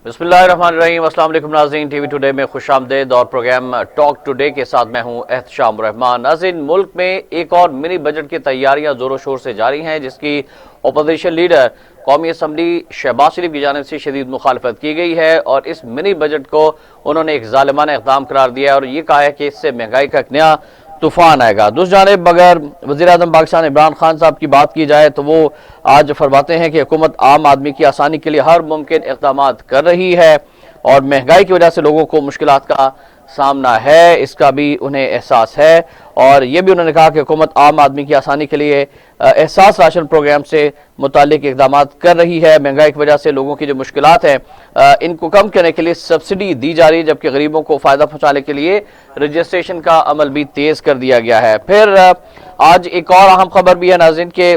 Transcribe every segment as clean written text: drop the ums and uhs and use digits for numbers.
बिस्मिल्लाहिर्रहमानिर्रहीम। अस्सलाम वालेकुम नाज़रीन, टीवी टुडे में खुशामदीद और प्रोग्राम टॉक टुडे के साथ मैं हूं एहतशाम रहमान। नाज़रीन, मुल्क में एक और मिनी बजट की तैयारियां ज़ोरों शोर से जारी हैं, जिसकी अपोजिशन लीडर कौमी असम्बली शहबाज शरीफ की जानिब से शदीद मुखालफत की गई है और इस मिनी बजट को उन्होंने एक ज़ालिमाना इक़दाम करार दिया है और ये कहा है कि इससे महंगाई का एक नया तूफान आएगा। दूसरी जानिब अगर वज़ीर-ए-आज़म पाकिस्तान इमरान खान साहब की बात की जाए तो वो आज फरमाते हैं कि हुकूमत आम आदमी की आसानी के लिए हर मुमकिन इक़दामात कर रही है और महंगाई की वजह से लोगों को मुश्किलात का सामना है, इसका भी उन्हें एहसास है। और ये भी उन्होंने कहा कि हुकूमत आम आदमी की आसानी के लिए एहसास राशन प्रोग्राम से मुतालिक इक़दामात कर रही है। महंगाई की वजह से लोगों की जो मुश्किलात हैं इनको कम करने के लिए सब्सिडी दी जा रही है, जबकि गरीबों को फ़ायदा पहुँचाने के लिए रजिस्ट्रेशन का अमल भी तेज़ कर दिया गया है। फिर आज एक और अहम खबर भी है नाज़रीन के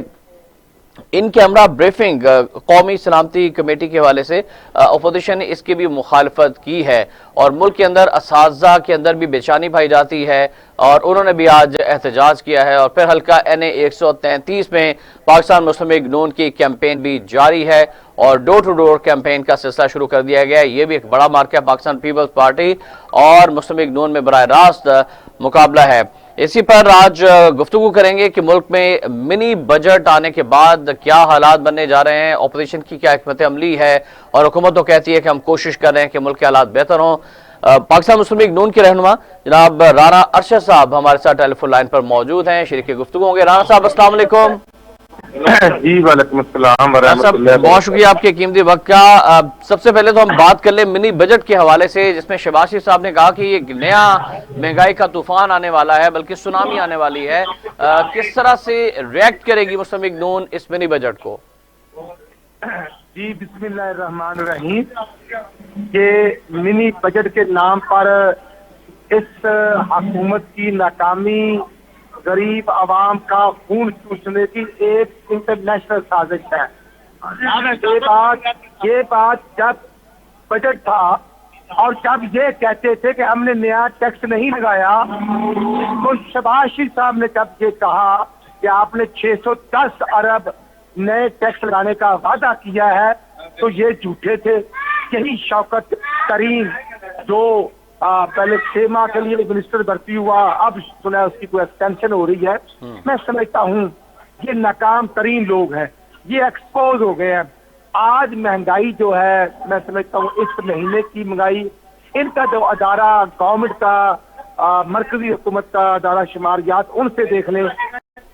इन कैमरा ब्रीफिंग कौमी सलामती कमेटी के हवाले से अपोजिशन ने इसकी भी मुखालफत की है और मुल्क के अंदर असातिज़ा के अंदर भी बेचैनी पाई जाती है और उन्होंने भी आज एहतजाज किया है। और फिर हल्का NA 133 में पाकिस्तान मुस्लिम लीग नून की कैंपेन भी जारी है और डोर टू डोर कैंपेन का सिलसिला शुरू कर दिया गया है। ये भी एक बड़ा मार्का है, पाकिस्तान पीपल्स पार्टी और मुस्लिम लीग नून में बराह रास्त मुकाबला है। इसी पर आज गुफ्तगू करेंगे कि मुल्क में मिनी बजट आने के बाद क्या हालात बनने जा रहे हैं, अपोजिशन की क्या हिकमत अमली है और हुकूमत तो कहती है कि हम कोशिश कर रहे हैं कि मुल्क के हालात बेहतर हों। पाकिस्तान मुस्लिम लीग नून के रहनुमा जनाब राना अरशद साहब हमारे साथ टेलीफोन लाइन पर मौजूद हैं, शरीक गुफ्तगू होंगे। राना साहब अस्सलाम वालेकुम। जी वालेकुम अस्सलाम व रहमतुल्लाह। बहुत शुक्रिया आपके कीमती वक्त का। सबसे पहले तो हम बात कर ले मिनी बजट के हवाले से, जिसमें शहबाज शरीफ साहब ने कहा कि ये नया महंगाई का तूफान आने वाला है, बल्कि सुनामी आने वाली है। किस तरह से रिएक्ट करेगी मुस्लिम लीग नून इस मिनी बजट को? जी बिस्मिल्लाहिर्रहमानिर्रहीम। ये मिनी बजट के नाम पर इस हुकूमत की नाकामी गरीब आवाम का खून चूसने की एक इंटरनेशनल साजिश है। ये बात जब बजट था और जब ये कहते थे कि हमने नया टैक्स नहीं लगाया, तो शहबाज शरीफ साहब ने जब ये कहा कि आपने 610 अरब नए टैक्स लगाने का वादा किया है, तो ये झूठे थे। यही शौकत तरीन जो पहले 6 माह के लिए मिनिस्टर भर्ती हुआ, अब सुना उसकी कोई एक्सटेंशन हो रही है। मैं समझता हूँ ये नाकाम तरीन लोग हैं, ये एक्सपोज हो गए हैं। आज महंगाई जो है, मैं समझता हूँ इस महीने की महंगाई, इनका जो अदारा गवर्नमेंट का मरकजी हुकूमत का अदारा शुमारियात, उनसे देख लें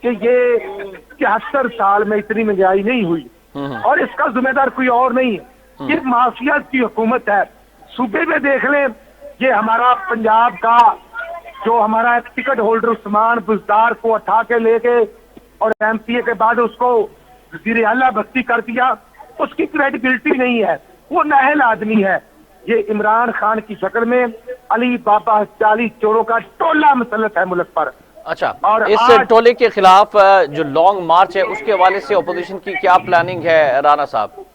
कि ये 71 साल में इतनी महंगाई नहीं हुई और इसका जिम्मेदार कोई और नहीं, ये माफिया की हुकूमत है। सूबे में देख लें, ये हमारा पंजाब का जो हमारा टिकट होल्डर उस्मान बुजदार को उठा के ले गए और MPA के बाद उसको वज़ीर आला भर्ती कर दिया, उसकी क्रेडिबिलिटी नहीं है, वो नाअहल आदमी है। ये इमरान खान की शक्ल में अली बाबा 40 चोरों का टोला मुसल्लत है मुल्क पर। अच्छा, और इस टोले के खिलाफ जो लॉन्ग मार्च है उसके हवाले से अपोजिशन की क्या प्लानिंग है राना साहब?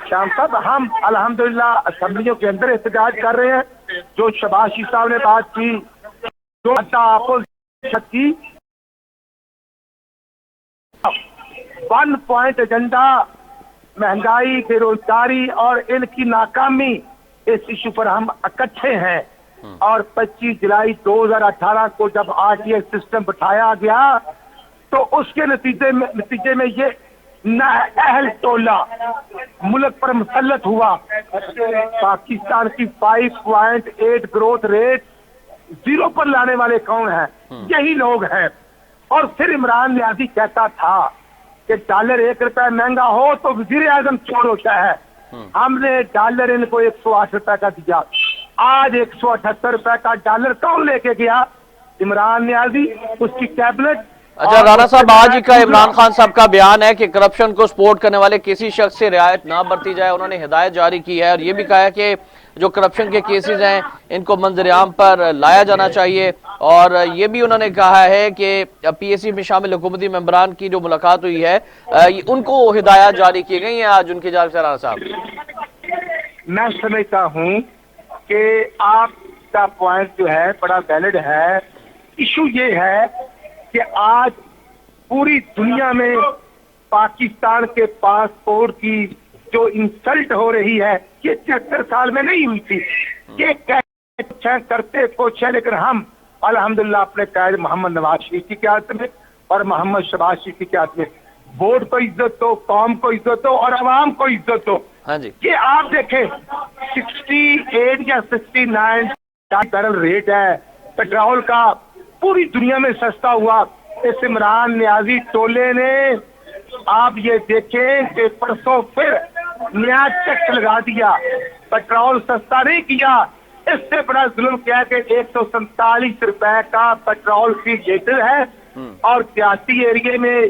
शाम साहब, हम अल्हम्दुलिल्लाह असेंबलियों के अंदर एहतजाज कर रहे हैं। जो शहबाज शरीफ साहब ने बात की, जो अपोजिशन की 1 पॉइंट एजेंडा, महंगाई, बेरोजगारी और इनकी नाकामी, इस इशू पर हम इकट्ठे हैं। और 25 जुलाई 2018 को जब RTI सिस्टम बिठाया गया, तो उसके नतीजे में ये नाअहल टोला मुल्क पर मुसल्लत हुआ। पाकिस्तान की 5.8 ग्रोथ रेट 0 पर लाने वाले कौन हैं? यही लोग हैं। और फिर इमरान नियाज़ी कहता था कि डॉलर 1 रुपया महंगा हो तो वज़ीर आज़म चोर होता है। हमने डॉलर इनको 108 रुपए का दिया, आज 178 रुपए का डॉलर कौन लेके गया? इमरान नियाज़ी, उसकी कैबिनेट। अच्छा राना साहब, आज ही का इमरान खान साहब का बयान है कि करप्शन को सपोर्ट करने वाले किसी शख्स से रियायत ना बरती जाए। उन्होंने हिदायत जारी की है और ये भी कहा है कि जो करप्शन के केसेस हैं इनको मंजर-ए-आम पर लाया जाना चाहिए। और ये भी उन्होंने कहा है कि PAC में शामिल हुकूमती मेंबरान की जो मुलाकात हुई है उनको हिदायत जारी की गई है आज उनकी जानिब से। राना साहब, मैं समझता हूँ कि आपका पॉइंट जो है बड़ा वैलिड है। इशू ये है कि आज पूरी दुनिया में पाकिस्तान के पासपोर्ट की जो इंसल्ट हो रही है ये 73 साल में नहीं हुई थी। ये करते कुछ है, लेकिन हम अल्हम्दुलिल्लाह अपने कायद मोहम्मद नवाज शरीफ की क़यादत में और मोहम्मद शहबाज शरीफ की क़यादत में वोट को इज्जत दो, कौम को इज्जत दो और अवाम को इज्जत दो। हाँ जी, ये आप देखें 68 या 69 बैरल रेट है पेट्रोल का, पूरी दुनिया में सस्ता हुआ। इस इमरान नियाजी टोले ने आप ये देखें कि परसों फिर नया टैक्स लगा दिया, पेट्रोल सस्ता नहीं किया। इससे बड़ा जुल्म क्या है कि 147 रुपए का पेट्रोल फी लीटर है और सियासी एरिया में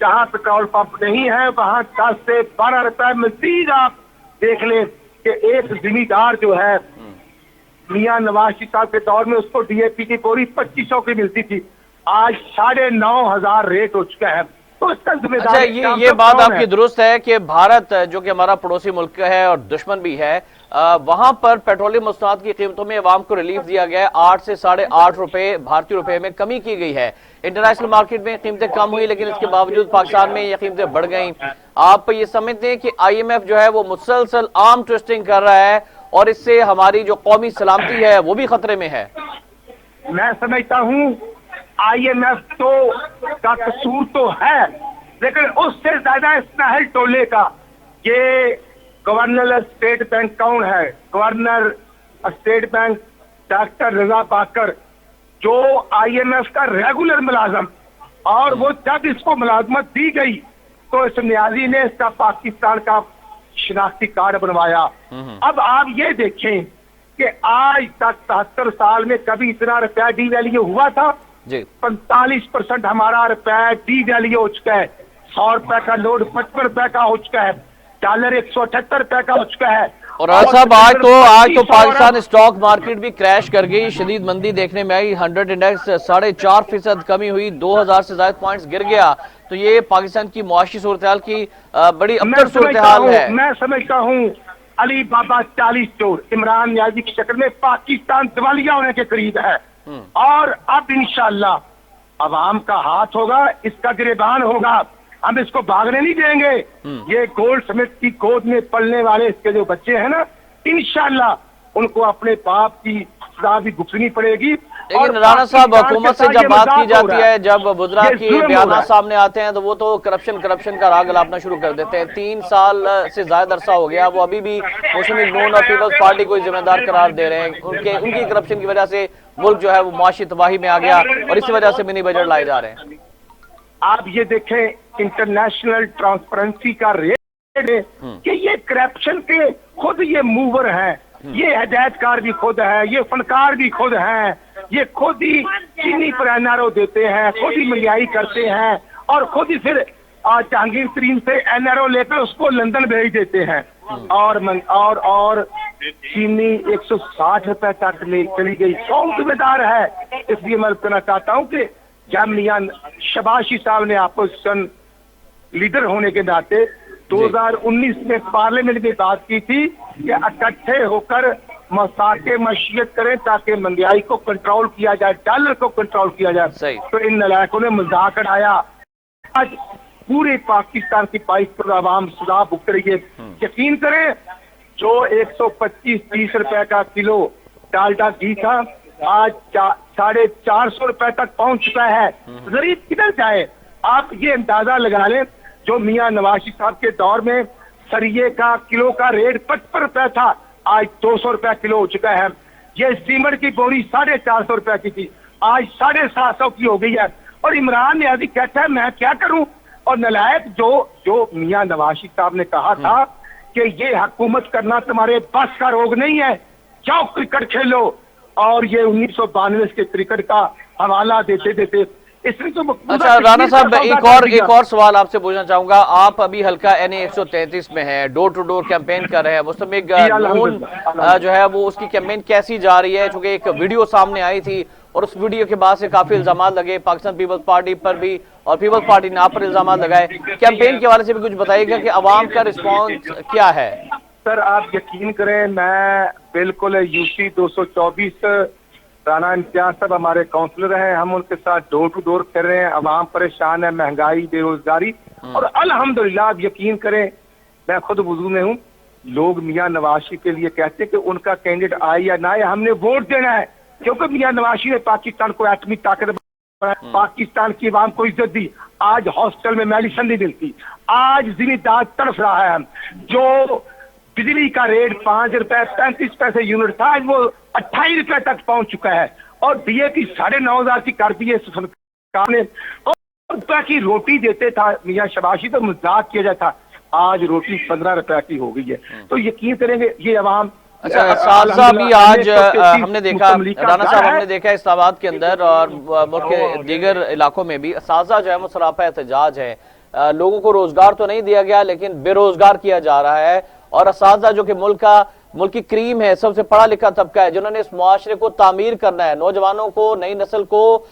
जहां पेट्रोल पंप नहीं है वहां 10 से 12 रुपए मजीद आप देख लें कि एक जिम्मेदार जो है मियां नवाज शरीफ साहब के दौर में उसको डीएपी की बोरी 2500 की मिलती थी, आज 9,500 रेट हो चुका है। तो इसका जिम्मेदार अच्छा, ये बात आपकी दुरुस्त है कि भारत जो कि हमारा पड़ोसी मुल्क है और दुश्मन भी है, वहां पर पेट्रोलियम मसनूआत की कीमतों में अवाम को रिलीफ दिया गया है। 8 से 8.5 रुपए भारतीय रुपए में कमी की गई है। इंटरनेशनल मार्केट में कीमतें कम हुई, लेकिन इसके बावजूद पाकिस्तान में ये कीमतें बढ़ गई। आप ये समझते हैं कि IMF जो है वो मुसलसल आर्म ट्विस्टिंग कर रहा है और इससे हमारी जो कौमी सलामती है वो भी खतरे में है? मैं समझता हूँ IMF तो का कसूर तो है, लेकिन उससे ज्यादा इस नाहल टोले का ये गवर्नर स्टेट बैंक कौन है? गवर्नर स्टेट बैंक डॉक्टर रजा बाकर, जो IMF का रेगुलर मुलाजम, और वो जब इसको मुलाजमत दी गई तो इस नियाजी ने इसका पाकिस्तान का शिनाख्ती कार्ड बनवाया। अब आप ये देखें कि आज तक 73 साल में कभी इतना रुपया डी वैल्यू हुआ था? 45% हमारा रुपया डी वैल्यू हो चुका है। 100 रुपए का नोट 55 रुपए का हो चुका है, डॉलर 178 रुपए का हो चुका है। और साहब आज तो पाकिस्तान स्टॉक मार्केट भी क्रैश कर गई, शदीद मंदी देखने में आई। 100 इंडेक्स 4.5% कमी हुई, 2000 से ज्यादा पॉइंट्स गिर गया। तो ये पाकिस्तान की मुआशी सूरत की बड़ी अबतर सूरत हाल है। मैं समझता हूँ अली बाबा 40 चोर इमरान नियाजी की शक्ल में पाकिस्तान दिवालिया होने के करीब है। और अब इंशाअल्लाह अवाम का हाथ होगा, इसका गिरेबान होगा, हम इसको भागने नहीं देंगे। ये गोल्ड स्मिथ की गोद में पलने वाले इसके जो बच्चे हैं ना, इंशाअल्लाह उनको अपने बाप की सजा भी भुगतनी पड़ेगी। लेकिन राणा साहब, हुकूमत से जब बात की जाती है, जब बुजरा की बयान सामने आते हैं तो वो तो करप्शन का राग अलापना शुरू कर देते हैं। 3 साल से ज्यादा अरसा हो गया, वो अभी भी मुस्लिम लीग नून और पीपल्स पार्टी को जिम्मेदार करार दे रहे हैं। उनकी करप्शन की वजह से मुल्क जो है वो मुआशी तबाही में आ गया और इसी वजह से मिनी बजट लाए जा रहे हैं। आप ये देखें इंटरनेशनल ट्रांसपेरेंसी का रेट है कि ये करप्शन के खुद ये मूवर हैं, ये हिदायतकार भी खुद है, ये फनकार भी खुद हैं, ये खुद ही चीनी पर NRO देते हैं, खुद ही महंगाई करते हैं और खुद ही फिर जहांगीर तरीन से NRO लेकर उसको लंदन भेज देते हैं। और चीनी 160 रुपए तक चली गई। कौन जिम्मेदार है? इसलिए मैं कहना चाहता हूँ कि जब मियां शहबाज शरीफ साहब ने अपोजिशन लीडर होने के नाते 2019 में पार्लियामेंट में बात की थी कि इकट्ठे होकर मसाके मशीयत करें ताकि महंगाई को कंट्रोल किया जाए, डॉलर को कंट्रोल किया जाए, तो इन नलायकों ने मजाक उड़ाया। आज पूरे पाकिस्तान की 22 करोड़ आवाम सजा भुगत रही है। यकीन करें, जो 125-30 रुपए का किलो डालडा घी था आज 450 रुपए तक पहुंच चुका है। गरीब किधर जाए? आप ये अंदाजा लगा लें, जो मियां नवाज शरीफ साहब के दौर में सरिये का किलो का रेट 55 रुपए था, आज 200 रुपए किलो हो चुका है। ये सीमेंट की बोरी 450 रुपए की थी, आज 750 की हो गई है। और इमरान नियाजी कहता है मैं क्या करूं? और नलायक जो मियां नवाज शरीफ साहब ने कहा था कि ये हुकूमत करना तुम्हारे बस का रोग नहीं है, जाओ क्रिकेट खेलो, और ये 1992 के क्रिकेट का हवाला देते देते इसने तो। अच्छा राणा साहब, एक और सवाल आपसे पूछना चाहूंगा। आप अभी हल्का NA 133 में है, डोर टू डोर कैंपेन कर रहे हैं। मुस्लिम लीग नून जो है वो उसकी कैंपेन कैसी जा रही है? चूंकि एक वीडियो सामने आई थी और उस वीडियो के बाद से काफी इल्जाम लगे पाकिस्तान पीपल्स पार्टी पर भी, और पीपल्स पार्टी ने आप पर इल्जाम लगाए। कैंपेन के हवाले से भी कुछ बताइएगा कि अवाम का रिस्पॉन्स क्या है? सर आप यकीन करें, मैं बिल्कुल UC 224 राना इम्तियाज साहब हमारे काउंसलर हैं, हम उनके साथ डोर टू डोर कर रहे हैं। अवाम परेशान है, महंगाई, बेरोजगारी, और अल्हम्दुलिल्लाह आप यकीन करें मैं खुद वुजू में हूँ। लोग मियां नवाज शरीफ के लिए कहते हैं कि उनका कैंडिडेट आए या ना आए, हमने वोट देना है, क्योंकि मियां नवाज शरीफ ने पाकिस्तान को एटमी ताकत बनाया, पाकिस्तान की आवाम को इज्जत दी। आज हॉस्टल में मेडिसिन नहीं मिलती, आज जिम्मेदार तड़फ रहा है। जो बिजली का रेट 5 रुपए 35 पैसे यूनिट था, आज वो 28 रुपए तक पहुंच चुका है। और DAP 9,500 की कर दी है सरकार ने। और रुपए की रोटी देते था मियां शहबाज शरीफ, तो मजाक किया जाता, आज रोटी 15 रुपए की हो गई है। तो यकीन करेंगे ये अवाम। अच्छा, साहब भी आज हमने देखा, राना साहब हमने देखा इस्लामाबाद के अंदर और मुल्क के दीगर इलाकों में भी असातिज़ा जो है वो सरापा एहतजाज है। लोगों को रोजगार तो नहीं दिया गया लेकिन बेरोजगार किया जा रहा है। और असातिज़ा जो कि मुल्क की क्रीम है, सबसे पढ़ा लिखा तबका है, जिन्होंने इस मुआशरे को तामीर करना है, नौजवानों को, नई नस्ल को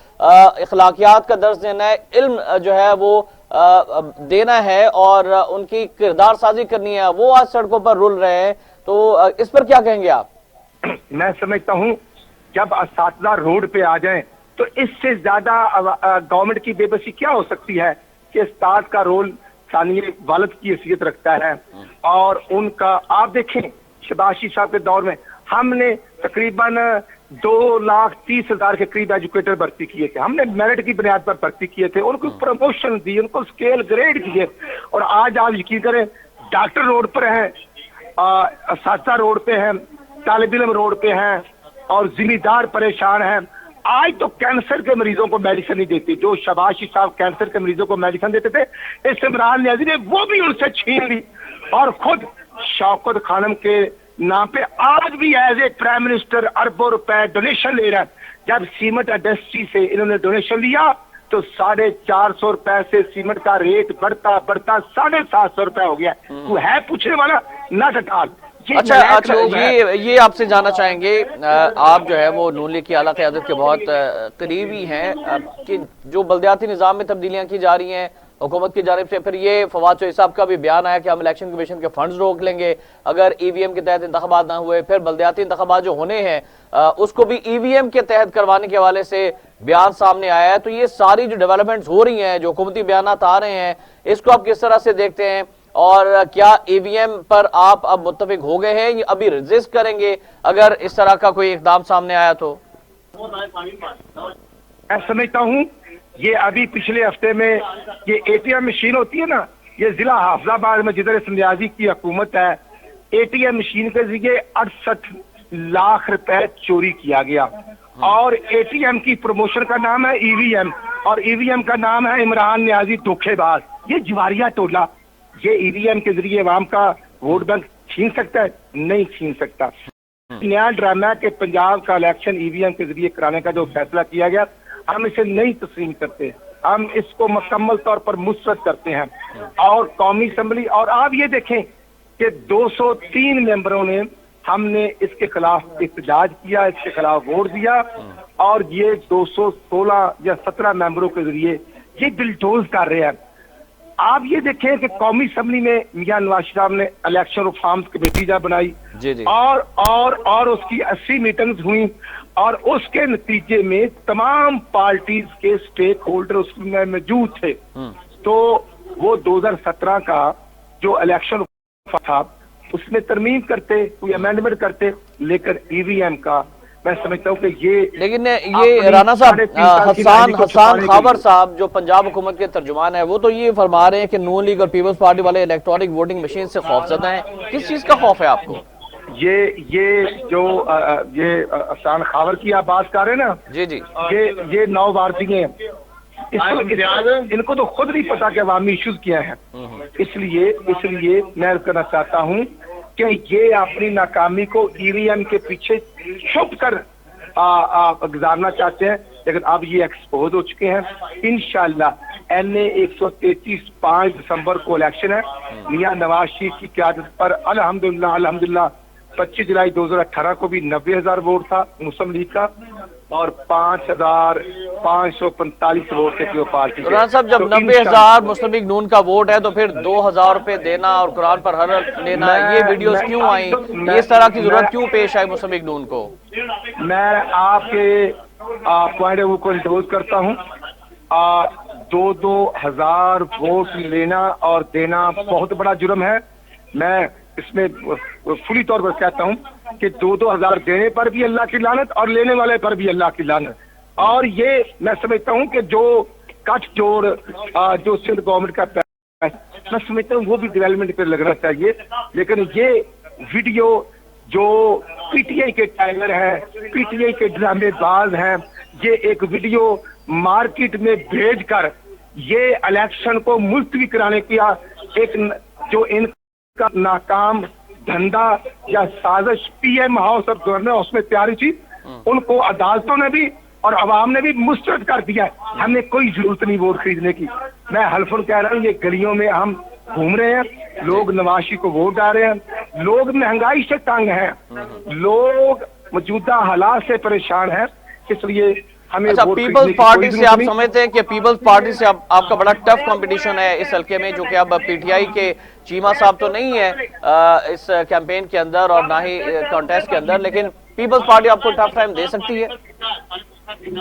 इखलाकियात का दर्ज देना है, इल्म जो है वो देना है और उनकी किरदार साजी करनी है, वो आज सड़कों पर रुल रहे हैं। तो इस पर क्या कहेंगे आप? मैं समझता हूं जब असातिज़ा रोड पे आ जाएं तो इससे ज्यादा गवर्नमेंट की बेबसी क्या हो सकती है कि उस्ताद का रोल सानिए वालिद की हैसियत रखता है। और उनका आप देखें शहबाज शरीफ साहब के दौर में हमने तकरीबन 2,30,000 के करीब एजुकेटर भर्ती किए थे, हमने मेरिट की बुनियाद पर भर्ती किए थे, उनको प्रमोशन दी, उनको स्केल ग्रेड किए। और आज आप यकीन करें डॉक्टर रोड पर हैं, असातिज़ा रोड पे हैं, तालिब इल्म रोड पे हैं और जिम्मेदार परेशान हैं। आज तो कैंसर के मरीजों को मेडिसिन नहीं देती, जो शहबाज शरीफ साहब कैंसर के मरीजों को मेडिसिन देते थे, इस इमरान नियाज़ी ने वो भी उनसे छीन ली। और खुद शौकत खानम के नाम पे आज भी एज ए प्राइम मिनिस्टर अरबों रुपए डोनेशन ले रहा है। जब सीमेंट इंडस्ट्री से इन्होंने डोनेशन लिया तो 450 रुपए से सीमेंट का रेट बढ़ता बढ़ता 750 रुपए हो गया। वो है पूछने वाला नॉट एट ऑल। अच्छा, ये आपसे जानना चाहेंगे, आप जो है वो नून लीग की आला क़यादत के बहुत करीबी हैं कि जो बल्दियाती निज़ाम में तब्दीलियां की जा रही हैं हुकूमत की जानिब से, फिर ये फवाद चौधरी साहब का भी बयान आया कि हम इलेक्शन कमीशन के फंड्स रोक लेंगे अगर EVM के तहत इंतखाबात ना हुए। फिर बल्दियाती इंतखाबात जो होने हैं उसको भी EVM के तहत करवाने के हवाले से बयान सामने आया है। तो ये सारी जो डेवलपमेंट्स हो रही हैं, जो हुकूमती बयानात आ रहे हैं, इसको आप किस तरह से देखते हैं? और क्या EVM पर आप अब मुत्तफिक हो गए हैं या अभी रेजिस्ट करेंगे अगर इस तरह का कोई इकदाम सामने आया? तो मैं समझता हूँ ये अभी पिछले हफ्ते में ये ATM मशीन होती है ना, ये जिला हाफिजाबाद में जिधर नियाज़ी की हुकूमत है, ATM मशीन के जरिए 68 लाख रुपए चोरी किया गया। और ATM की प्रमोशन का नाम है EVM और EVM का नाम है इमरान नियाज़ी धोखेबाज। ये जवारिया टोला ये EVM के जरिए अवाम का वोट बैंक छीन सकता है? नहीं छीन सकता। नया ड्रामा के पंजाब का इलेक्शन EVM के जरिए कराने का जो फैसला किया गया, हम इसे नहीं तस्लीम करते, हम इसको मुकम्मल तौर पर मुस्बत करते हैं। और कौमी असम्बली, और आप ये देखें कि 203 मेंबरों ने हमने इसके खिलाफ एहतजाज किया, इसके खिलाफ वोट दिया। और ये 216 या 17 मेंबरों के जरिए ये बिलडोज कर रहे हैं। आप ये देखें कि कौमी असम्बली में मियां नवाज शरीफ साहब ने इलेक्शन रिफॉर्म्स कमेटी जब बनाई और उसकी 80 मीटिंग्स हुई और उसके नतीजे में तमाम पार्टीज के स्टेक होल्डर उसमें मौजूद थे। तो वो 2017 का जो इलेक्शन था उसमें तरमीम करते, कोई अमेंडमेंट करते, लेकिन EVM का मैं समझता हूँ कि लेकिन ये राना साहब, हसन खावर साहब जो पंजाब हुकूमत के तर्जुमान है, वो तो ये फरमा रहे हैं कि नून लीग और पीपल्स पार्टी वाले इलेक्ट्रॉनिक वोटिंग मशीन से खौफजदा हैं। किस चीज का खौफ है आपको? ये जो हसन खावर की आप बात कर रहे हैं ना, जी, ये 9 भारतीय हैं, इनको तो खुद नहीं पता कि अवामी इश्यूज क्या है। इसलिए मैं कहना चाहता हूँ कि ये अपनी नाकामी को EVM के पीछे छुप कर गुजारना चाहते हैं, लेकिन अब ये एक्सपोज हो चुके हैं। इंशाअल्लाह NA 133 5 दिसंबर को इलेक्शन है। मियां नवाज शरीफ की क़यादत पर अल्हम्दुलिल्लाह 25 जुलाई 2018 को भी 90,000 वोट था मुस्लिम लीग का और 5,545 वोट थे पार्टी। राना साहब, जब 90,000 मुस्लिम लीग नून का वोट है तो फिर 2,000 रुपए देना और कुरान पर हरफ लेना, ये वीडियोस क्यों आई? इस तरह की जरूरत क्यों पेश आई मुस्लिम लीग नून को? मैं आपके पॉइंट ऑफ व्यू को इंट्रोड्यूस करता हूँ। 2,000 वोट लेना और देना बहुत बड़ा जुर्म है। میں اس میں فلی طور پر کہتا ہوں کہ 2,000 دینے پر بھی اللہ کی لعنت اور لینے والے پر بھی اللہ کی لعنت. اور یہ میں سمجھتا ہوں کہ جو کٹ جوڑ جو سندھ گورنمنٹ کا میں سمجھتا ہوں وہ بھی ڈیولپمنٹ پہ لگنا چاہیے. لیکن یہ ویڈیو جو پی ٹی آئی کے ٹائلر ہیں, پی ٹی آئی کے ڈرامے باز ہیں, یہ ایک ویڈیو مارکیٹ میں بھیج کر یہ الیکشن کو ملتوی کرانے کیا ایک جو ان کا ناکام دھندا یا سازش P M house of governor اس میں تیاری تھی, ان کو عدالتوں نے بھی اور عوام نے بھی مسترد کر دیا. ہمیں کوئی ضرورت نہیں ووٹ خریدنے کی. میں حلفاً کہہ رہا ہوں یہ گلیوں میں ہم گھوم رہے ہیں, لوگ نوازی کو ووٹ ڈال رہے ہیں, لوگ مہنگائی سے تنگ ہیں, لوگ موجودہ حالات سے پریشان ہیں, اس لیے ہمیں اچھا ووٹ پیپلز خریدنے کی پارٹی کوئی سے ضرورت آپ نہیں. سمجھتے ہیں کہ پیپلز پارٹی سے آپ کا بڑا ٹف کمپٹیشن ہے اس حلقے میں, جو کہ اب پی ٹی آئی کے چیمہ صاحب تو نہیں ہے اس کیمپین کے اندر اور نہ ہی کانٹیسٹ کے اندر, لیکن پیپلز پارٹی آپ کو ٹف ٹائم دے سکتی ہے؟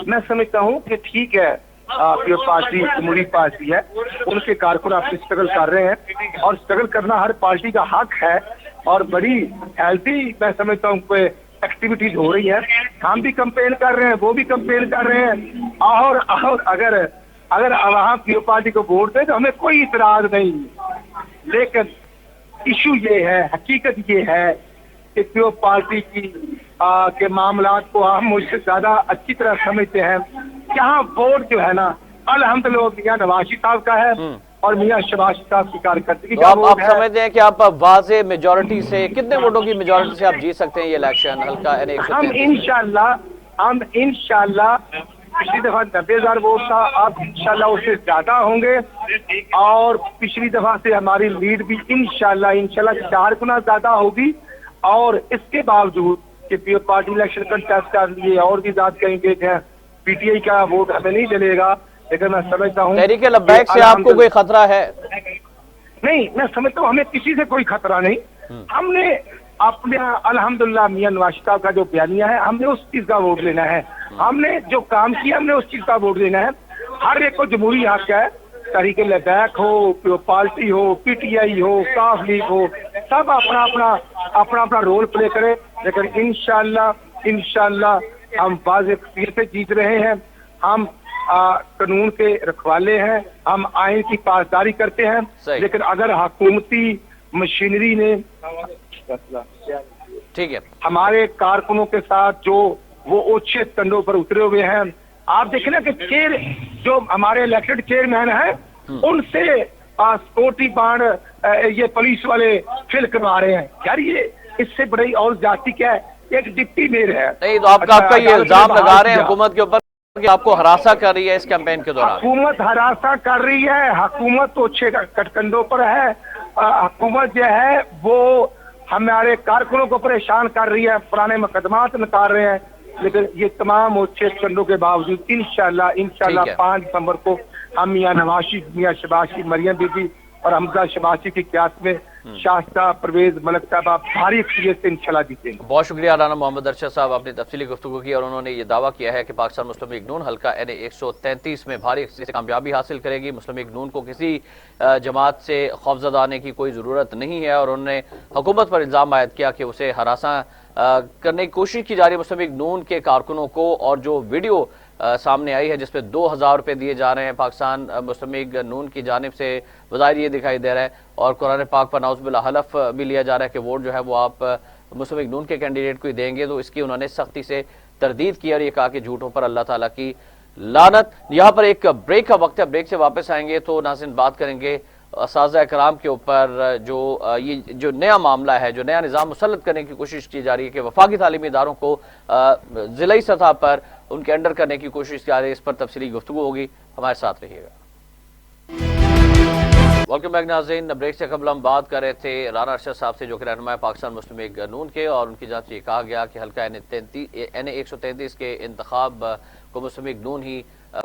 میں سمجھتا ہوں کہ ٹھیک ہے, جو پارٹی جمہوری پارٹی ہے ان کے کارکن آپ اسٹرگل کر رہے ہیں اور اسٹرگل کرنا ہر پارٹی کا حق ہے, اور بڑی ہیلتھی میں سمجھتا ہوں کہ ایکٹیویٹیز ہو رہی ہیں. ہم بھی کمپین کر رہے ہیں, وہ بھی کمپین کر رہے ہیں, اور اگر عوام پیو پارٹی کو ووٹ دے تو ہمیں کوئی اعتراض نہیں. لیکن ایشو یہ ہے, حقیقت یہ ہے کہ پیو پارٹی کے معاملات کو ہم مجھ سے زیادہ اچھی طرح سمجھتے ہیں. یہاں ووٹ جو ہے نا الحمدللہ میاں نوازی صاحب کا ہے اور میاں شباز صاحب کی کارکردگی کا آپ ووٹ ہے. سمجھتے ہیں کہ آپ واضح میجورٹی سے, کتنے ووٹوں کی میجورٹی سے آپ جیت سکتے ہیں یہ الیکشن ہلکا ہم انشاءاللہ پچھلی دفعہ 90,000 ووٹ تھا, اب انشاءاللہ اس سے زیادہ ہوں گے, اور پچھلی دفعہ سے ہماری لیڈ بھی انشاءاللہ 4 گنا زیادہ ہوگی. اور اس کے باوجود کہ پیو پارٹی الیکشن کنٹیسٹ کر لیے اور بھی ذات کہیں گے کہ پی ٹی آئی کا ووٹ ہمیں نہیں چلے گا, لیکن میں سمجھتا ہوں تحریک لبیک سے آپ کو کوئی خطرہ ہے؟ نہیں, میں سمجھتا ہوں ہمیں کسی سے کوئی خطرہ نہیں. ہم نے اپنے الحمدللہ میاں نواز صاحب کا جو بیانیہ ہے ہم نے اس چیز کا ووٹ لینا ہے, ہم نے جو کام کیا ہم نے اس چیز کا ووٹ لینا ہے. ہر ایک کو جمہوری حق ہے, تحریک لبیک ہو, پیو party who, P T I ہو, کاف لیگ ہو, سب اپنا رول پلے کرے. لیکن انشاءاللہ ہم واضح اکثریت سے جیت رہے ہیں. ہم قانون کے رکھوالے ہیں, ہم آئین کی پاسداری کرتے ہیں. لیکن اگر حکومتی مشینری نے ٹھیک ہے ہمارے کارکنوں کے ساتھ جو وہ اوچھے کنڈوں پر اترے ہوئے ہیں, آپ دیکھیں نا کہ جو ہمارے الیکٹڈ چیئرمین ہیں ان سے سکورٹی بانڈ یہ پولیس والے فل کروا رہے ہیں. یار یہ اس سے بڑی اور زیادتی کیا ہے, ایک ڈپٹی میئر ہے. نہیں تو آپ کا یہ الزام لگا رہے ہیں حکومت کے اوپر کہ آپ کو ہراساں کر رہی ہے اس کیمپین کے دوران؟ حکومت ہراساں کر رہی ہے, حکومت تو اچھے کٹکنڈوں پر ہے. حکومت جو ہے وہ ہمارے کارکنوں کو پریشان کر رہی ہے, پرانے مقدمات نکال رہے ہیں. لیکن یہ تمام اچھے کنڈوں کے باوجود انشاءاللہ 5 دسمبر کو ہم میاں نوازی, میاں شباشی, مریم بی بی اور حمزہ شباشی کی قیادت میں شاستہ پرویز ملک صاحب بھاری اکثریت سے انشاءاللہ جیتیں گے. بہت شکریہ رانا محمد ارشد صاحب, آپ نے تفصیلی گفتگو کی اور انہوں نے یہ دعویٰ کیا ہے کہ پاکستان مسلم لیگ نون حلقہ NA 133 میں بھاری اکثریت سے کامیابی حاصل کرے گی. مسلم لیگ نون کو کسی جماعت سے خوفزدہ آنے کی کوئی ضرورت نہیں ہے, اور انہوں نے حکومت پر الزام عائد کیا کہ اسے ہراساں کرنے کی کوشش کی جا رہی ہے مسلم لیگ نون کے کارکنوں کو. اور جو ویڈیو سامنے آئی ہے جس پہ 2,000 روپے دیے جا رہے ہیں پاکستان مسلم لیگ نون کی جانب سے, بظاہر یہ دکھائی دے رہا ہے, اور قرآن پاک پر نعوذ باللہ حلف بھی لیا جا رہا ہے کہ ووٹ جو ہے وہ آپ مسلم لیگ نون کے کینڈیڈیٹ کو ہی دیں گے. تو اس کی انہوں نے سختی سے تردید کی اور یہ کہا کہ جھوٹوں پر اللہ تعالیٰ کی لعنت. یہاں پر ایک بریک کا وقت ہے, بریک سے واپس آئیں گے تو ناظرین بات کریں گے اساتذہ کرام کے اوپر جو نیا معاملہ ہے, جو نیا نظام مسلط کرنے کی کوشش کی جا رہی ہے کہ وفاقی تعلیمی اداروں کو ضلعی سطح پر ان کے انڈر کرنے کی کوشش کی جا رہی ہے. اس پر تفصیلی گفتگو ہوگی, ہمارے ساتھ رہیے گا. ویلکم بیک ناظرین. بریک سے قبل ہم بات کر رہے تھے رانا ارشد صاحب سے جو کہ رہنما پاکستان مسلم لیگ نون کے, اور ان کی جانب سے یہ کہا گیا کہ حلقہ NA 133 کے انتخاب کو مسلم لیگ نون ہی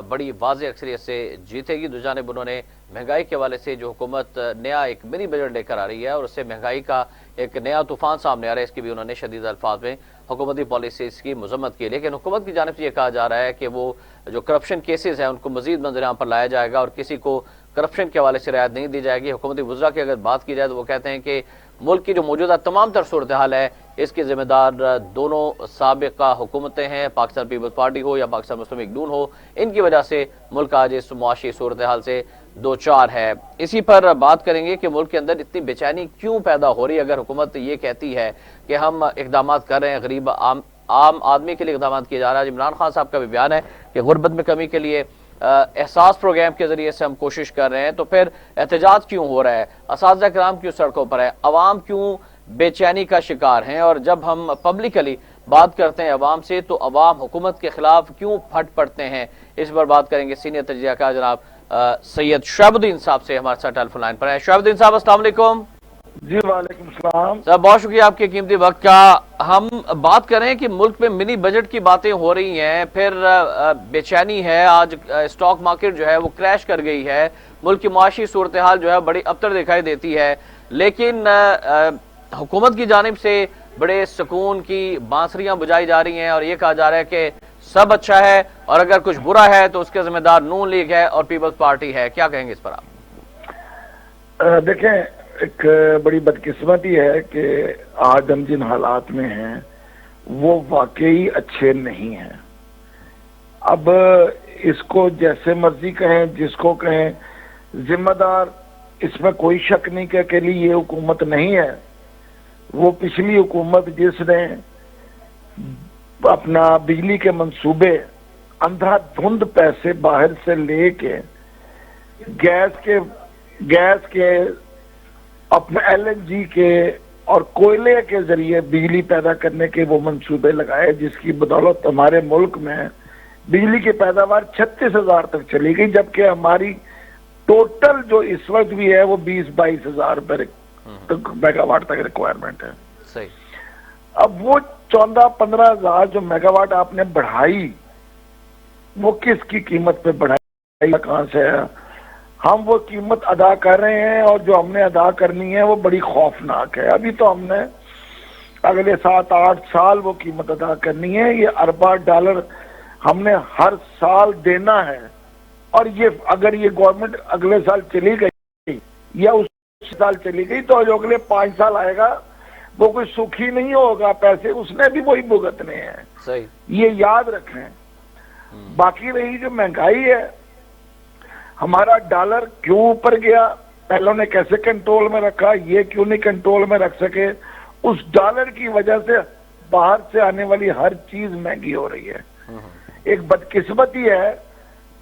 بڑی واضح اکثریت سے جیتے گی. دوسری جانب انہوں نے مہنگائی کے حوالے سے جو حکومت نیا ایک منی بجٹ لے کر آ رہی ہے اور اس سے مہنگائی کا ایک نیا طوفان سامنے آ رہا ہے, اس کی بھی انہوں نے شدید الفاظ میں حکومتی پالیسیز کی مذمت کی. لیکن حکومت کی جانب سے یہ کہا جا رہا ہے کہ وہ جو کرپشن کیسز ہیں ان کو مزید منظر عام پر لایا جائے گا اور کسی کو کرپشن کے حوالے سے رعایت نہیں دی جائے گی. حکومتی وزراء کی اگر بات کی جائے تو وہ کہتے ہیں کہ ملک کی جو موجودہ تمام تر صورتحال ہے اس کی ذمہ دار دونوں سابقہ حکومتیں ہیں، پاکستان پیپلز پارٹی ہو یا پاکستان مسلم لیگ نون ہو، ان کی وجہ سے ملک آج اس معاشی صورتحال سے دو چار ہے۔ اسی پر بات کریں گے کہ ملک کے اندر اتنی بے چینی کیوں پیدا ہو رہی ہے، اگر حکومت یہ کہتی ہے کہ ہم اقدامات کر رہے ہیں، غریب عام آدمی کے لیے اقدامات کیے جا رہا ہے۔ عمران خان صاحب کا بھی بیان ہے کہ غربت میں کمی کے لیے احساس پروگرام کے ذریعے سے ہم کوشش کر رہے ہیں، تو پھر احتجاج کیوں ہو رہا ہے، اساتذہ کرام کیوں سڑکوں پر ہے، عوام کیوں بے چینی کا شکار ہیں، اور جب ہم پبلکلی بات کرتے ہیں عوام سے تو عوام حکومت کے خلاف کیوں پھٹ پڑتے ہیں، اس پر بات کریں گے۔ سینئر تجزیہ کار جناب سید شعیب الدین صاحب سے ہمارے ساتھ ٹیلی فون لائن پر ہیں۔ شعیب الدین صاحب السلام علیکم۔ جی وعلیکم السلام صاحب بہت شکریہ آپ کے قیمتی وقت کا۔ ہم بات کریں کہ ملک میں منی بجٹ کی باتیں ہو رہی ہیں، پھر بے چینی ہے، آج اسٹاک مارکیٹ جو ہے وہ کریش کر گئی ہے، ملک کی معاشی صورتحال جو ہے بڑی ابتر دکھائی دیتی ہے، لیکن حکومت کی جانب سے بڑے سکون کی بانسریاں بجائی جا رہی ہیں اور یہ کہا جا رہا ہے کہ سب اچھا ہے، اور اگر کچھ برا ہے تو اس کے ذمہ دار نون لیگ ہے اور پیپلز پارٹی ہے۔ کیا کہیں گے اس پر آپ؟ دیکھیں، ایک بڑی بدقسمتی ہے کہ آج ہم جن حالات میں ہیں وہ واقعی اچھے نہیں ہیں۔ اب اس کو جیسے مرضی کہیں، جس کو کہیں، ذمہ دار اس میں کوئی شک نہیں کہ اکیلی یہ حکومت نہیں ہے، وہ پچھلی حکومت جس نے اپنا بجلی کے منصوبے اندھا دھند پیسے باہر سے لے کے گیس کے اپنے ایل این جی کے اور کوئلے کے ذریعے بجلی پیدا کرنے کے وہ منصوبے لگائے، جس کی بدولت ہمارے ملک میں بجلی کی پیداوار 36,000 تک چلی گئی، جبکہ ہماری ٹوٹل جو اس وقت بھی ہے وہ 20-22 ہزار میگا واٹ تک ریکوائرمنٹ ہے۔ صحیح۔ اب وہ 14-15 ہزار جو میگا واٹ آپ نے بڑھائی، وہ کس کی قیمت پہ بڑھائی، کہاں سے ہے؟ ہم وہ قیمت ادا کر رہے ہیں، اور جو ہم نے ادا کرنی ہے وہ بڑی خوفناک ہے۔ ابھی تو ہم نے اگلے 7-8 سال وہ قیمت ادا کرنی ہے، یہ ارباں ڈالر ہم نے ہر سال دینا ہے، اور یہ اگر یہ گورنمنٹ اگلے سال چلی گئی یا اس سال چلی گئی تو جو اگلے 5 سال آئے گا وہ کوئی سکھی نہیں ہوگا، پیسے اس نے بھی وہی بھگتنے ہیں۔ صحیح۔ یہ یاد رکھیں۔ باقی رہی جو مہنگائی ہے، ہمارا ڈالر کیوں اوپر گیا، پہلوں نے کیسے کنٹرول میں رکھا، یہ کیوں نہیں کنٹرول میں رکھ سکے؟ اس ڈالر کی وجہ سے باہر سے آنے والی ہر چیز مہنگی ہو رہی ہے۔ ایک بدقسمتی ہے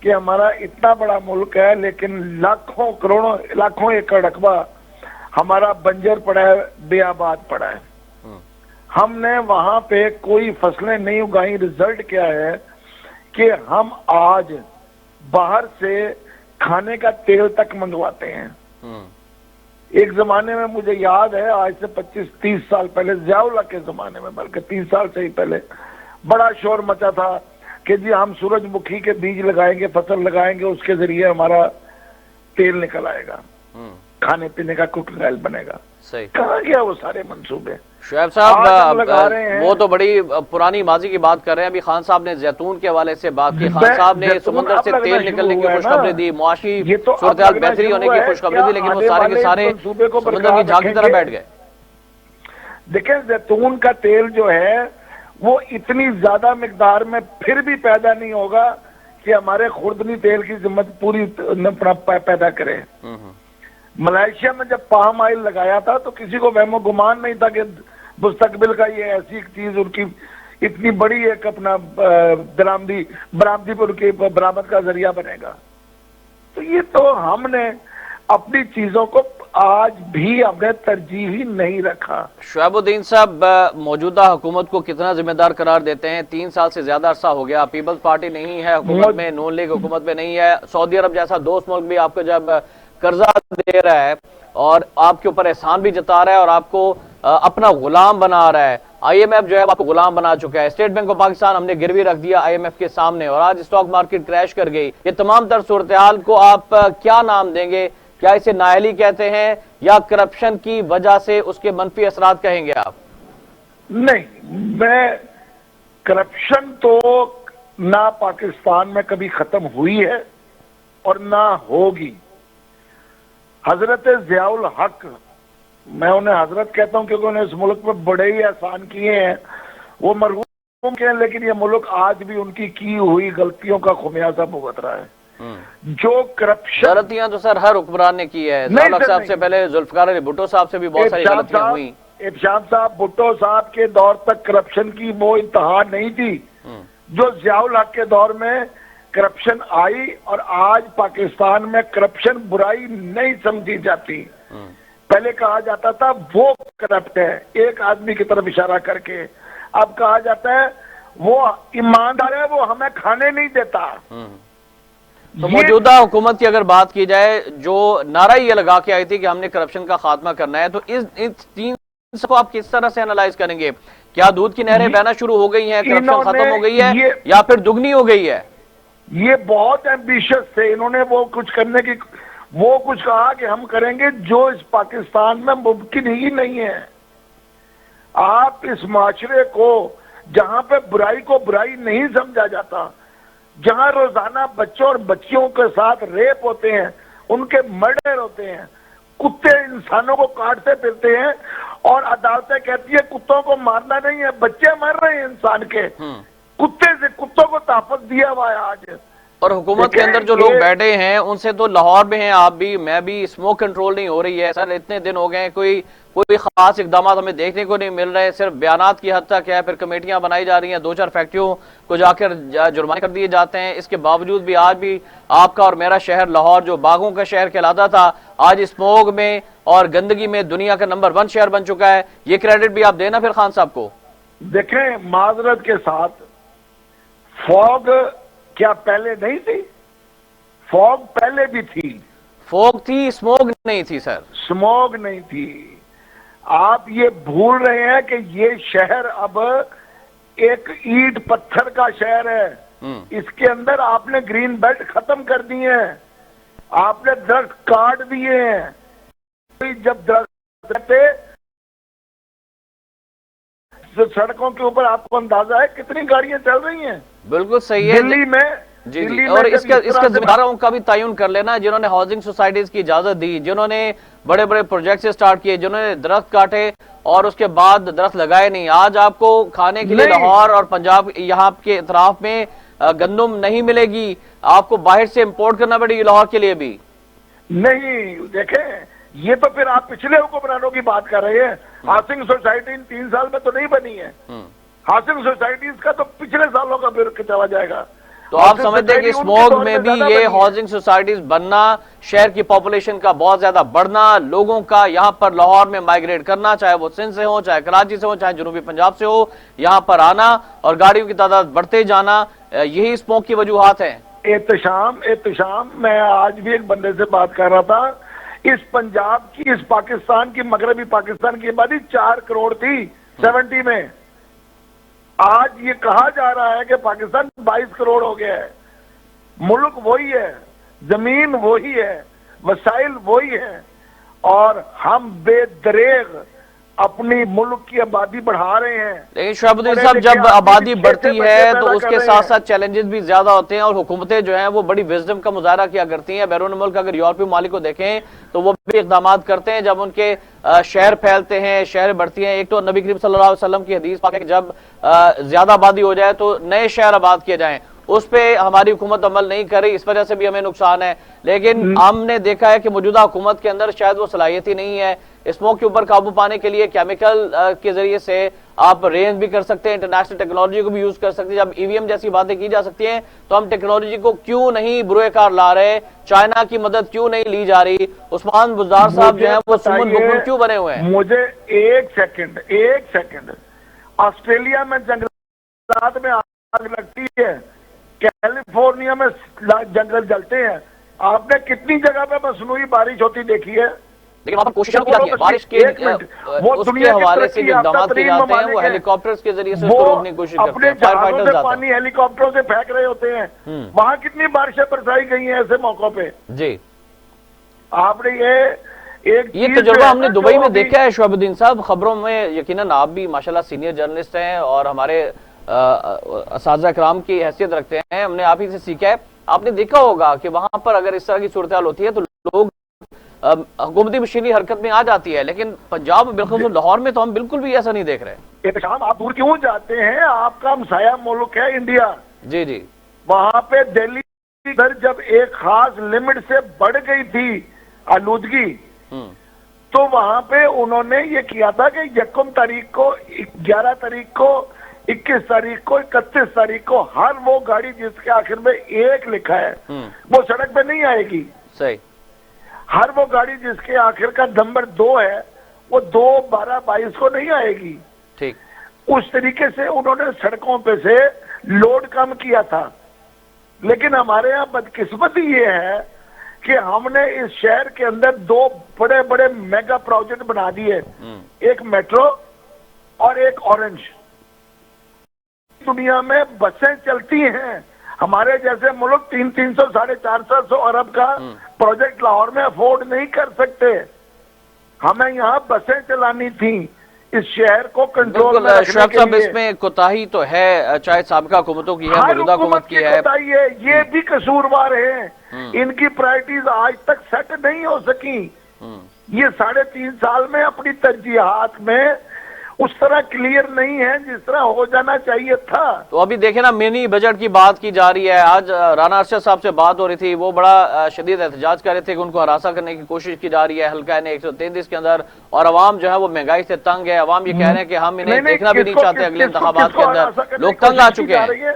کہ ہمارا اتنا بڑا ملک ہے لیکن لاکھوں ایکڑ رقبہ ہمارا بنجر پڑا ہے، بے آباد پڑا ہے۔ ہم نے وہاں پہ کوئی فصلیں نہیں اگائیں۔ رزلٹ کیا ہے کہ ہم آج باہر سے کھانے کا تیل تک منگواتے ہیں۔ ایک زمانے میں مجھے یاد ہے، آج سے 25-30 سال پہلے، ضیاء اللہ کے زمانے میں، بلکہ 30 سال سے ہی پہلے بڑا شور مچا تھا کہ جی ہم سورج مکھی کے بیج لگائیں گے، فصل لگائیں گے، اس کے ذریعے ہمارا تیل نکل آئے گا، کھانے پینے کا کوکنگ آئل بنے گا۔ صحیح۔ کہاں گیا وہ سارے منصوبے؟ شعیب صاحب وہ تو بڑی پرانی ماضی کی بات کر رہے ہیں۔ ابھی خان صاحب نے زیتون کے حوالے سے بات کی، خان صاحب نے سمندر سے تیل نکلنے کی خوشخبری دی، معاشی صورتحال بہتری ہونے کی خوشخبری دی، لیکن وہ سارے کے سارے سمندر کی جھاگ کی طرح بیٹھ گئے۔ دیکھیں، زیتون کا تیل جو ہے وہ اتنی زیادہ مقدار میں پھر بھی پیدا نہیں ہوگا کہ ہمارے خوردنی تیل کی ذمت پوری پیدا کرے۔ ملائیشیا میں جب پام آئل لگایا تھا تو کسی کو وہم و گمان نہیں تھا کہ مستقبل کا یہ ایسی چیز ان کی اتنی بڑی ایک اپنا برآمدی پر کی برآمد کا ذریعہ بنے گا۔ تو یہ تو ہم نے اپنی چیزوں کو آج بھی ہم نے ترجیح ہی نہیں رکھا۔ شعیب الدین صاحب، موجودہ حکومت کو کتنا ذمہ دار قرار دیتے ہیں؟ 3 سال سے زیادہ عرصہ ہو گیا، پیپلز پارٹی نہیں ہے حکومت میں، نون لیگ حکومت میں نہیں ہے، سعودی عرب جیسا دوست ملک بھی آپ کو جب قرضہ دے رہا ہے اور آپ کے اوپر احسان بھی جتا رہا ہے اور آپ کو اپنا غلام بنا رہا ہے، آئی ایم ایف جو ہے آپ کو غلام بنا چکا ہے، اسٹیٹ بینک آف پاکستان ہم نے گروی رکھ دیا آئی ایم ایف کے سامنے، اور آج اسٹاک مارکیٹ کریش کر گئی۔ یہ تمام تر صورتحال کو آپ کیا نام دیں گے؟ کیا اسے نااہلی کہتے ہیں یا کرپشن کی وجہ سے اس کے منفی اثرات کہیں گے آپ؟ نہیں، میں کرپشن تو نہ پاکستان میں کبھی ختم ہوئی ہے اور نہ ہوگی۔ حضرت ضیاء الحق میں انہیں حضرت کہتا ہوں کیونکہ انہیں اس ملک میں بڑے ہی احسان کیے ہیں. وہ مرحوم کے ہیں لیکن یہ ملک آج بھی ان کی ہوئی غلطیوں کا خمیازہ بھگت رہا ہے. جو کرپشن غلطیاں تو سر ہر حکمران نے کی ہے. ضیاء صاحب سے پہلے ذوالفقار علی بھٹو صاحب سے بھی بہت ساری غلطیاں ہوئی. احتشام صاحب بھٹو صاحب کے دور تک کرپشن کی وہ انتہا نہیں تھی جو ضیاء الحق کے دور میں کرپشن آئی, اور آج پاکستان میں کرپشن برائی نہیں سمجھی جاتی. پہلے کہا جاتا تھا وہ کرپٹ ہے ایک آدمی کی طرف اشارہ کر کے, اب کہا جاتا ہے وہ ایماندار ہے وہ ہمیں کھانے نہیں دیتا. تو موجودہ حکومت کی اگر بات کی جائے جو نعرہ یہ لگا کے آئی تھی کہ ہم نے کرپشن کا خاتمہ کرنا ہے, تو اس تین کو آپ کس طرح سے انالائز کریں گے؟ کیا دودھ کی نہریں بہنا شروع ہو گئی ہیں, کرپشن ختم ہو گئی ہے یا پھر دگنی ہو گئی ہے؟ یہ بہت ایمبیشس تھے, انہوں نے وہ کچھ کرنے کی وہ کچھ کہا کہ ہم کریں گے جو اس پاکستان میں ممکن ہی نہیں ہے. آپ اس معاشرے کو جہاں پہ برائی کو برائی نہیں سمجھا جاتا, جہاں روزانہ بچوں اور بچیوں کے ساتھ ریپ ہوتے ہیں, ان کے مرڈر ہوتے ہیں, کتے انسانوں کو کاٹتے پھرتے ہیں اور عدالتیں کہتی ہیں کتوں کو مارنا نہیں ہے, بچے مر رہے ہیں انسان کے, کتے سے کتوں کو تحفظ دیا ہوا ہے آج. اور حکومت کے اندر جو لوگ بیٹھے ہیں ان سے تو لاہور میں ہیں, آپ بھی میں بھی, اسموک کنٹرول نہیں ہو رہی ہے سر. اتنے دن ہو گئے ہیں کوئی خاص اقدامات ہمیں دیکھنے کو نہیں مل رہے, صرف بیانات کی حد تک ہے. پھر کمیٹیاں بنائی جا رہی ہیں, 2-4 فیکٹریوں کو جا کر جرمانے کر دیے جاتے ہیں. اس کے باوجود بھی آج بھی آپ کا اور میرا شہر لاہور جو باغوں کا شہر کہلاتا تھا, آج اسموگ میں اور گندگی میں دنیا کا نمبر 1 شہر بن چکا ہے. یہ کریڈٹ بھی آپ دینا پھر خان صاحب کو. دیکھیں معذرت کے ساتھ, فوگ کیا پہلے نہیں تھی؟ فوگ پہلے بھی تھی. فوگ تھی, اسموگ نہیں تھی سر. اسموگ نہیں تھی. آپ یہ بھول رہے ہیں کہ یہ شہر اب ایک اینٹ پتھر کا شہر ہے. اس کے اندر آپ نے گرین بیلٹ ختم کر دی ہیں, آپ نے درخت کاٹ دیے ہیں. جب درخت رہتے سڑکوں کے اوپر آپ کو اندازہ ہے کتنی گاڑیاں چل رہی ہیں؟ بالکل صحیح ہے. دلی میں جی جی, اور اس کا ذمہ داروں کا بھی تعین کر لینا, جنہوں نے ہاؤسنگ سوسائٹیز کی اجازت دی, جنہوں نے بڑے بڑے پروجیکٹس سٹارٹ کیے, جنہوں نے درخت کاٹے اور اس کے بعد درخت لگائے نہیں. آج آپ کو کھانے کے لیے لاہور اور پنجاب یہاں کے اطراف میں گندم نہیں ملے گی, آپ کو باہر سے امپورٹ کرنا پڑے گی لاہور کے لیے بھی. نہیں دیکھیں, یہ تو پھر آپ پچھلے حکمرانوں کی بات کر رہے ہیں. ہاؤسنگ سوسائٹی ان 3 سال میں تو نہیں بنی ہے. ہاؤسنگ سوسائٹیز کا تو پچھلے سالوں کا پھر چلا جائے گا. تو آپ سمجھتے ہیں کہ اسموگ میں بھی یہ ہاؤسنگ سوسائٹیز بننا, شہر کی پاپولیشن کا بہت زیادہ بڑھنا, لوگوں کا یہاں پر لاہور میں مائیگریٹ کرنا, چاہے وہ سندھ سے ہو, چاہے کراچی سے ہو, چاہے جنوبی پنجاب سے ہو, یہاں پر آنا اور گاڑیوں کی تعداد بڑھتے جانا, یہی اسموگ کی وجوہات ہیں. احتشام میں آج بھی ایک بندے سے بات کر رہا تھا, اس پنجاب کی, اس پاکستان کی, مغربی پاکستان کی آبادی 4 کروڑ تھی 70 میں. آج یہ کہا جا رہا ہے کہ پاکستان 22 کروڑ ہو گیا ہے. ملک وہی ہے, زمین وہی ہے, وسائل وہی ہیں, اور ہم بے دریغ اپنی ملک کی آبادی بڑھا رہے ہیں. لیکن شعیب الدین صاحب, جب آبادی بڑھتی ہے تو اس کے ساتھ ساتھ چیلنجز بھی زیادہ ہوتے ہیں, اور حکومتیں جو ہیں وہ بڑی وزڈم کا مظاہرہ کیا کرتی ہیں. بیرون ملک اگر یورپی ممالک کو دیکھیں تو وہ بھی اقدامات کرتے ہیں جب ان کے شہر پھیلتے ہیں, شہر بڑھتی ہیں. ایک تو نبی کریم صلی اللہ علیہ وسلم کی حدیث پاک ہے کہ جب زیادہ آبادی ہو جائے تو نئے شہر آباد کیے جائیں. اس پہ ہماری حکومت عمل نہیں کر رہی, اس وجہ سے بھی ہمیں نقصان ہے. لیکن ہم نے دیکھا ہے کہ موجودہ حکومت کے اندر شاید وہ صلاحیت ہی نہیں ہے. اسموگ کے اوپر قابو پانے کے لیے کیمیکل کے ذریعے سے آپ رینج بھی کر سکتے ہیں, انٹرنیشنل ٹیکنالوجی کو بھی یوز کر سکتے ہیں. جب ای وی ایم جیسی باتیں کی جا سکتی ہیں تو ہم ٹیکنالوجی کو کیوں نہیں بروئے کار لا رہے, چائنا کی مدد کیوں نہیں لی جا رہی, عثمان بزدار صاحب جو ہیں وہ سمن بکن کیوں بنے ہوئے ہیں؟ مجھے ایک سیکنڈ آسٹریلیا میں جنگلات میں آگ لگتی ہے, کیلیفورنیا میں جنگل جلتے ہیں. آپ نے کتنی جگہ پہ مصنوعی بارش ہوتی دیکھی ہے؟ لیکن وہاں پر کوشش کی جاتی ہے بارش کے اس کے حوالے سے جو اقدامات کیے جاتے ہیں وہ ہیلی کاپٹرز کے ذریعے سے اس کو روکنے کی کوشش کرتے ہیں. فائر فائٹرز جاتے ہیں, پانی ہیلی کاپٹروں سے پھینک رہے ہوتے ہیں. وہاں کتنی بارشیں برسائی گئی ہیں ایسے موقعوں پہ. جی, آپ نے یہ تجربہ ہم نے دبئی میں دیکھا ہے شعیب الدین صاحب. خبروں میں یقیناً آپ بھی ماشاءاللہ سینئر جرنلسٹ ہیں اور ہمارے اساتذہ کرام کی حیثیت رکھتے ہیں, ہم نے آپ ہی سے سیکھا ہے. آپ نے دیکھا ہوگا کہ وہاں پر اگر اس طرح کی صورتحال ہوتی ہے تو لوگ हुकूमती मशीनरी हरकत में आ जाती है, लेकिन पंजाब में बिल्कुल लाहौर में तो हम बिल्कुल भी ऐसा नहीं देख रहे। एहतशाम, आप दूर क्यों जाते हैं? आपका हमसाया मुल्क है इंडिया। जी जी। वहां पे दिल्ली इधर जब एक खास लिमिट से बढ़ गई थी आलूदगी, तो वहां पे उन्होंने ये किया था कि 1 तारीख को, 11 तारीख को, 21 तारीख को, 31 तारीख को हर वो गाड़ी जिसके आखिर में 1 लिखा है वो सड़क पे नहीं आएगी। सही। हर वो गाड़ी जिसके आखिर का नंबर 2 है वो 2, 12, 22 को नहीं आएगी। ठीक। उस तरीके से उन्होंने सड़कों पे से लोड कम किया था। लेकिन हमारे यहाँ बदकिस्मती ये है कि हमने इस शहर के अंदर 2 बड़े बड़े मेगा प्रोजेक्ट बना दिए, एक मेट्रो और एक ऑरेंज। दुनिया में बसें चलती हैं, हमारे जैसे मुल्क 300, 450 अरब का प्रोजेक्ट लाहौर में अफोर्ड नहीं कर सकते। हमें यहाँ बसें चलानी थी इस शहर को कंट्रोल में रखने के लिए। इसमें कोताही तो है, चाहे साबिका हुकूमतों की है, मौजूदा हुकूमत की है। ये भी कसूरवार है। इनकी प्रायोरिटीज आज तक सेट नहीं हो सकी। ये 3.5 साल में अपनी तरजीहात में उस तरह क्लियर नहीं है जिस तरह हो जाना चाहिए था। तो अभी देखें ना, मिनी बजट की बात की जा रही है। आज राना अरशद साहब से बात हो रही थी, वो बड़ा शदीद एहतजाज कर रहे थे कि उनको हरासा करने की कोशिश की जा रही है हल्का ने 133 के अंदर, और अवाम जो है वो महंगाई से तंग है। अवाम ये कह रहे हैं कि हम इन्हें देखना भी नहीं चाहते अगले इंतखाबात के अंदर, लोग तंग आ चुके हैं।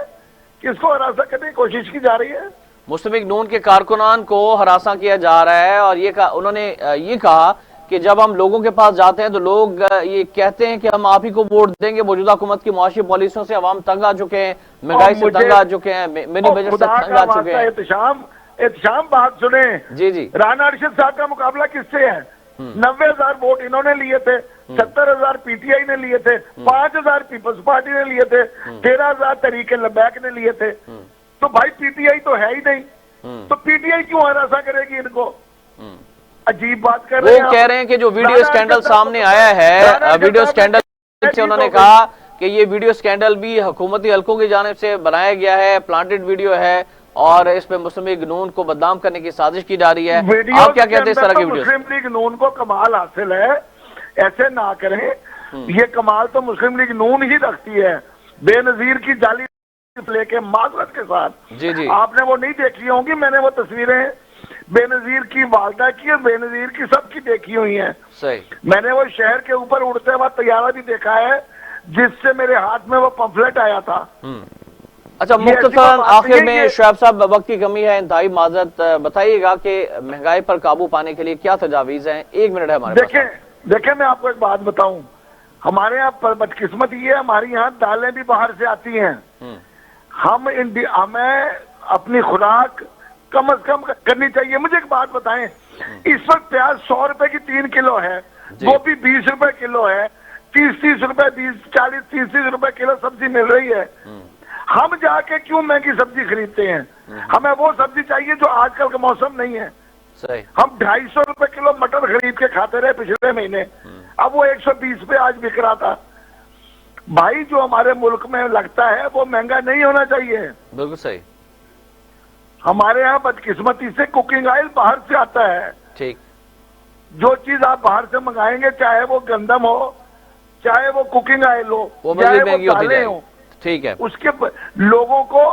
किसको हरासा करने की कोशिश की जा रही है? मुस्लिम लीग नून के कारकुनान को हरासा किया जा रहा है, और उन्होंने ये कहा कि जब हम लोगों के पास जाते हैं तो लोग ये कहते हैं कि हम आप ही को वोट देंगे। मौजूदा हुकूमत की मुआशी पॉलिसियों से अवाम तंग आ चुके हैं, महंगाई से तंग आ चुके हैं, मिनी बजट से तंग आ चुके हैं। एहतशाम बात सुने जी जी। राना अरशद साहब का मुकाबला किससे है? 90,000 वोट इन्होंने लिए थे, 70,000 पीटीआई ने लिए थे, 5,000 पीपल्स पार्टी ने लिए थे, 13,000 तरीके लबैक ने लिए थे। तो भाई पीटीआई तो है ही नहीं, तो पीटीआई क्यों हरासा करेगी इनको? अजीब बात कर रहे हैं। वो कह रहे हैं कि जो वीडियो स्कैंडल सामने आया है, वीडियो स्कैंडल से उन्होंने कहा कि ये वीडियो स्कैंडल भी हुकूमती हलकों की जानिब से बनाया गया है, प्लांटेड वीडियो है, और इसमें मुस्लिम लीग नून को बदनाम करने की साजिश की जा रही है। आप क्या कहते हैं इस तरह की वीडियो? मुस्लिम लीग नून को कमाल हासिल है, ऐसे ना करें। ये कमाल तो मुस्लिम लीग नून ही रखती है, बेनजीर की जाली लेके माजरत के साथ। जी जी। आपने वो नहीं देखी होंगी, मैंने वो तस्वीरें बेनजीर की वालदा की और बेनजीर की सबकी देखी हुई हैं। सही। मैंने वो शहर के ऊपर उड़ते हुआ तैयारा भी देखा है जिससे मेरे हाथ में वो पंफलेट आया था। अच्छा, मुख्तसर आखिर में शुएब साहब, वक्त की कमी है, इंतहाई माजरत, बताइएगा कि महंगाई पर काबू पाने के लिए क्या तजावीज हैं? 1 मिनट है हमारे पास। देखें मैं आपको एक बात बताऊं, हमारे यहाँ पर बदकिस्मत ये है, हमारे यहाँ दालें भी बाहर से आती हैं। हमें अपनी खुराक कम से कम करनी चाहिए। मुझे एक बात बताएं, इस वक्त प्याज 100 रुपए की 3 किलो है, गोभी 20 रुपए किलो है, 30 रुपए, 40, 30 रुपए किलो सब्जी मिल रही है। हम जाके क्यों महंगी सब्जी खरीदते हैं? हमें वो सब्जी चाहिए जो आजकल का मौसम नहीं है। सही। हम 250 रुपए किलो मटर खरीद के खाते रहे पिछले महीने, अब वो 120 पे आज बिक रहा था। भाई जो हमारे मुल्क में लगता है वो महंगा नहीं होना चाहिए। बिल्कुल सही। हमारे यहाँ बदकिस्मती से कुकिंग ऑयल बाहर से आता है। ठीक। जो चीज आप बाहर से मंगाएंगे, चाहे वो गंदम हो, चाहे वो कुकिंग ऑयल हो, चाहे वो दालें हो, ठीक है, उसके लोगों को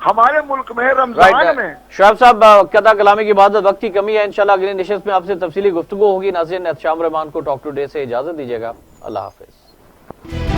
हमारे मुल्क में रमजान में। शुएब साहब, कदा कलामी की बात, वक्त की कमी है, इंशाल्लाह अगली नशिस्त में आपसे तफसीली गुफ्तगू होगी। नाज़रीन, एहतशाम रहमान को टॉक टुडे से इजाजत दीजिएगा। अल्लाह हाफिज।